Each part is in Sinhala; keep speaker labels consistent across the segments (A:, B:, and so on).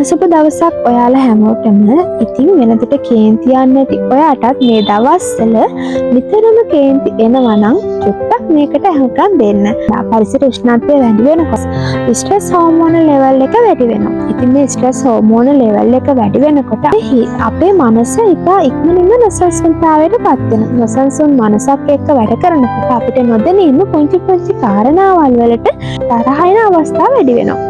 A: සුබ දවසක් ඔයාලා හැමෝටම. ඉතින් වෙනදට කේන්ති යන්නේ නැති ඔයාටත් මේ දවස්වල නිතරම කේන්ති එනවා නම් චුට්ටක් මේකට අහුම්කම් දෙන්න. පරිසර උෂ්ණත්වය වැඩි වෙනකොට ස්ට්‍රෙස් හෝමෝන ලෙවල් එක වැඩි වෙනවා. ඉතින් මේ ස්ට්‍රෙස් හෝමෝන ලෙවල් එක වැඩි වෙනකොට අපේ මනස ඉතා ඉක්මනින්ම නොසන්සුන්තාවයට පත් වෙනවා. නොසන්සුන් මනසක් එක්ක වැඩ කරනකොට අපිට නොදැනීම පුංචි පුංචි කාරණාවල් වලට තරහ එන අවස්ථා වැඩි වෙනවා.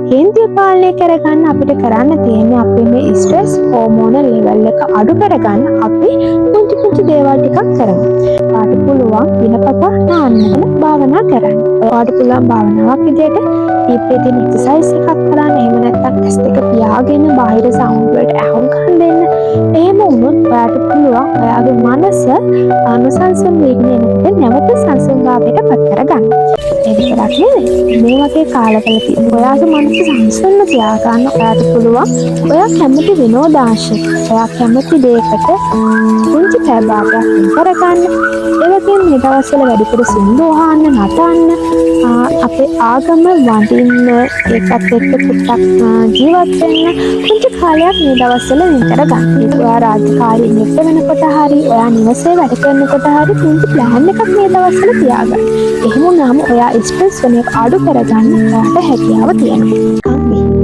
A: කේන්තිය පාලනය කරගන්න අපිට කරන්න තියෙන්නේ අපේ මේ ස්ට්‍රෙස් හෝමෝන ලෙවල් එක අඩු කරගන්න අපි පුංචි පුංචි දේවල් ටිකක් කරමු. ඔයාට පුළුවන් දිනපතා නාන්න භාවනා කරන්න. ඔයාට පුළුවන් භාවනාවක් විදිහට deep breathing exercise එකක් කරන්න. එහෙම නැත්නම් ඇස් දෙක පියාගෙන බාහිර sound වලට අහුම්කම් දෙන්න. එහෙම වුණොත් ඔයාට පුළුවන් ඔයාගේ මනස අනුසංසම් වෙන්නේ නැවත සංසුන්භාවයට පත් කරගන්න. ඒ විතරක් නෙවෙයි මේ වගේ කාලවලදී ඔයාගේ මනස සංසුන්ව තියාගන්න ඔයාට පුළුවන් ඔයා කැමති විනෝදාංශයක ඔයා කැමති දෙයකට පුංචි පැය කරගන්න. ඒ වගේම මේ දවස්වල වැඩිපුර සින්දු අහන්න, නටන්න, අපේ ආගම වඳින්න, ඒකත් එක්ක පුටක් ජීවත් වෙන්න පුංචි කාලයක් මේ දවස්වල වෙන් කරගන්න. ඔයා රාජකාරී නිරත වෙනකොට හරි ඔයා නිවසේ වැඩ කරනකොට හරි පුංචි ප්ලෑන් එකක් මේ දවස්වල තියාගන්න. එහෙම වුණාම ඔයා ස්ට්‍රෙස් වෙන එක අඩු කරගන්න ඔයාට හැකියාව තියෙනවා.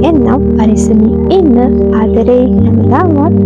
A: එන්නම් පරිස්සමින් ඉන්න ආදරේ හැමදාමත්